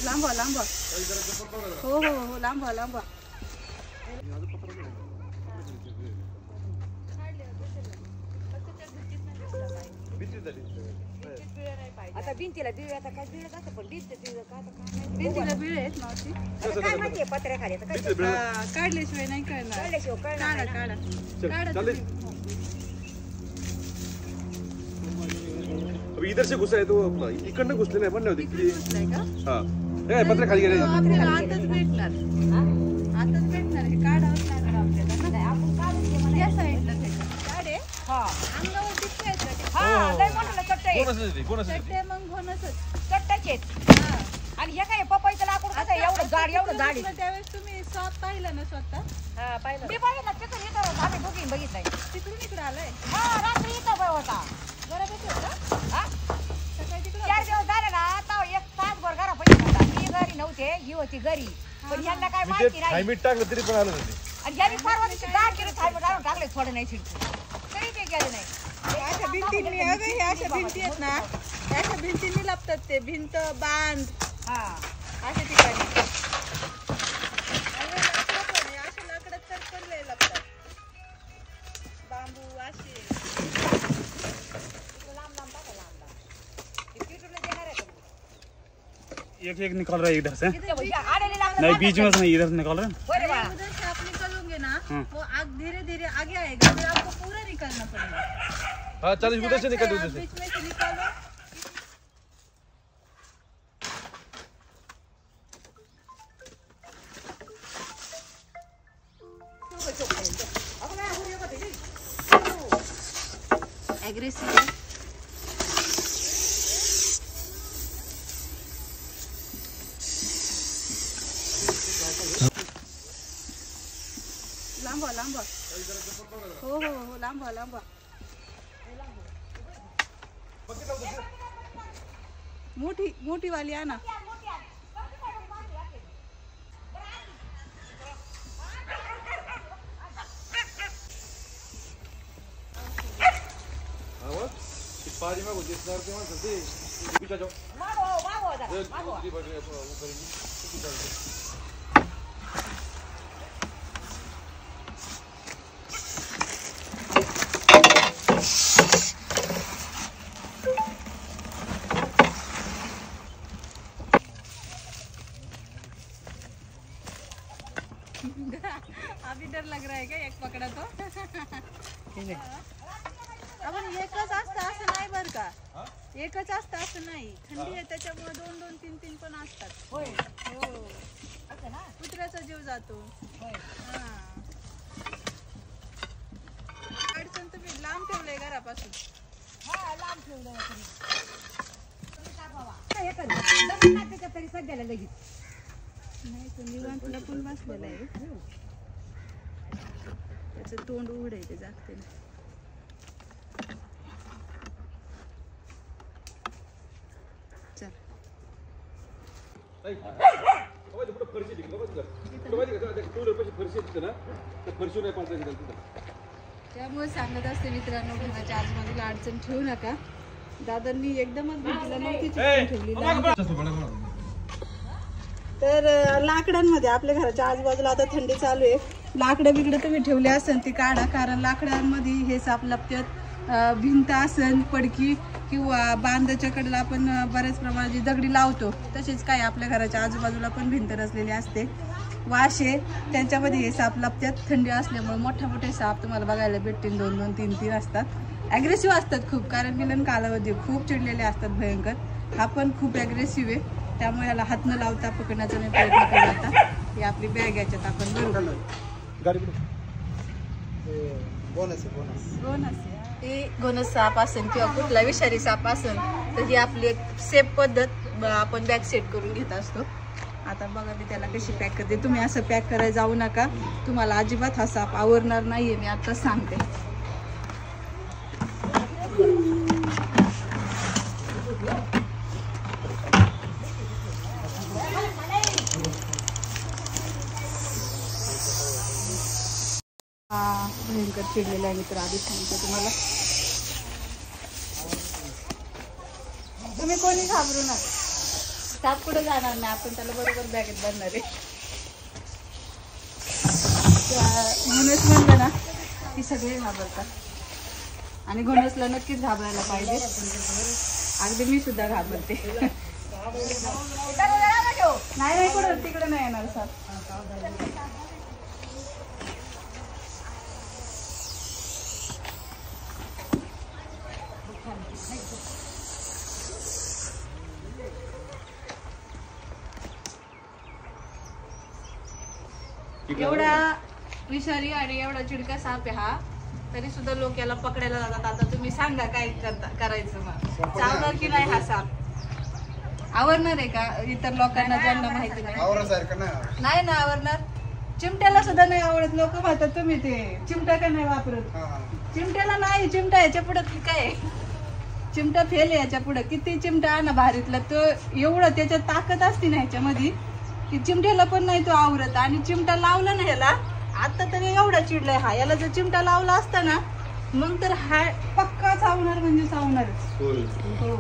लांबवा लांबवा. हो हो हो लांबवा लांबवा. आता भिंतीला बिळ आता काय बिळ असतं पण भिंतीला भिंतीला बिळ आहेत मावशी. काय माहितीये पत्र्याखाली आता काय काढल्याशिवाय नाही कळणार. काढल्याशिवाय कळणार काढा काढा काढा. अभी इधर से घुसा है तो अपना इकडनं घुसले नाही म्हणले होते की घुसलाय का? हां हे पत्रे खाली गेले. आपल्याला आताच भेटणार. आताच भेटणार. हे काढावंच लागणार आपल्याला. आपण काढून या साईडला त्याच्या. काढे हा अंगावर दिसतायत का ते? हा लय मोठं चट्ट आहे चट्टे मग घोणसच. चट्टाचे हा. आणि हे काय पपईचं लाकूड कसं आहे? एवढं जाड आहे. त्यावेळेस तुम्ही स्वतः पाहिलं ना स्वतः? हा पाहिलं मी पाहिलं तिथून इथं आम्ही दोघी बघितलंय तिकडून इकडे आलाय. हा रात्री इथं होता बरोबर होता. हा सकाळी तिकडे 4 दिवस झाले ना आता एक तासभर घरा पैसे होता मी घरी नव्हते ही होती घरी पण यांना काय माहिती नाही मीठ टाकलं तरी पण आलं नाही. आणि यांनी परवा दिवशी 10 किलो थायमेट आणून टाकले थोडं नाही शिरते तरी ते गेले नाही. अशा भिंतींनी अगं ह्या अशा भिंती आहेत ना अशा भिंतींनी लपतात ते भिंत बांध हा अशा ठिकाणी अशा लाकडात तर पण लय लपतात बांबू असे लांब टाका लांब ते किटूला देणार आहे एक एक निकाल रहा है इधर से. आलेले लांब नहीं बीच में से नहीं, इधर से निकाल रहे हैं. बरे बाळा उधर से आप निकलोगे ना वो आग धीरे धीरे आगे आएगा फिर आपको पूरा निकालना पड़ेगा. हां चल उधर से निकल उधर से. बीच में से निकालो. एग्रेसिव है. लांबवा लांबवा. हो हो हो लांबवा लांबवा. मोठी मोठी वाली आणा. पाजी में कुछ इस तरह के मत दे पीछे जाओ मागो जा मागो दूसरी बाजू ऐसा वो करेंगे. अभी डर लग रहा है क्या एक पकड़ा तो? आपण एकच असतं असं नाही बरं का. एकच असतं असं नाही. थंडी आहे त्याच्यामुळे 2-2 3-3 पण असतात. होय हो असं ना कुत्र्याचा जीव जातो. होय हा अडचण तुम्ही लांब ठेवलंय घरापासून. हा लांब ठेवलं तुम्ही का बाबा हे कर लग्न त्याच्या तरी सध्याला लगेच नाही तो निवांत लपून बसलेला आहे. त्याचं तोंड उघड आहे ते जागते ना. चल फरशी दिली बघ कर फरशी दिसते ना तर फरशी नाही पाळता त्यामुळे सांगत असते मित्रांनो घराच्या आजूबाजूला अडचण ठेवू नका. दादांनी एकदमच भिंतीला नव्हती ठेवली. तर लाकडांमध्ये आपल्या घराच्या आजूबाजूला आता थंडी चालू आहे. लाकडं बिकडं तुम्ही ठेवले असेल ती काढा कारण लाकडांमध्ये हे साप लपतात. भिंत असेल पडकी किंवा बांधाच्या कडेला आपण बऱ्याच प्रमाणात दगडी लावतो तसेच काय आपल्या घराच्या आजूबाजूला पण भिंत रचलेली असते. वाशे त्यांच्यामध्ये हे साप लपतात. थंडी असल्यामुळे मोठे साप तुम्हाला बघायला भेटतील. 2-2 3-3 असतात. ॲग्रेसिव्ह असतात खूप कारण मिलन कालावधी खूप चिडलेले असतात भयंकर. हा पण खूप ॲग्रेसिव्ह आहे त्यामुळे याला हात न लावता पकडण्याचा मी प्रयत्न केला होता. ही आपली बॅग याच्यात आपण भरू. गोनस साप असेल किंवा कुठला विषारी साप असेल तर ही आपली एक सेफ पद्धत आपण बॅग सेट करून घेत असतो. आता बघा मी त्याला कशी पॅक करते. तुम्ही असं पॅक करायला जाऊ नका. तुम्हाला अजिबात हा साप आवरणार नाहीये मी आताच सांगते. भयंकर चिडलेला आहे मित्र आधी सांगते तुम्हाला. तुम्ही कोणी घाबरू नका. साप कुठे जाणार नाही, आपण त्याला बरोबर बॅगेत बांधणार आहे. घोणस म्हणलं ना की सगळे घाबरतात आणि घोणसला नक्कीच घाबरायला पाहिजे. अगदी मी सुद्धा घाबरते. नाही कुठं तिकडे नाही येणार साप. एवढा विषारी आणि एवढा चिडका साप आहे हा, तरी सुद्धा लोक याला पकडायला जातात. आता तुम्ही सांगा काय करायचं, मग चावणार की नाही हा साप? आवरणार आहे का इतर लोकांना ज्यांना माहिती नाही ना आवरणार? चिमट्याला सुद्धा नाही आवडत. लोक म्हणतात तुम्ही ते चिमटा का नाही वापरत. चिमट्याला नाही, चिमटा याच्या पुढे काय, चिमटा फेल आहे याच्या पुढे. किती चिमटा आणा भारीतला, तो एवढं त्याच्यात ताकद असते ना ह्याच्यामध्ये की चिमट्याला पण नाही तो आवरत. आणि चिमटा लावला ना ह्याला, आता तरी एवढा चिडलाय हा. याला जर चिमटा लावला असता ना मग तर हा पक्का चावणार म्हणजे चावणारच. हो.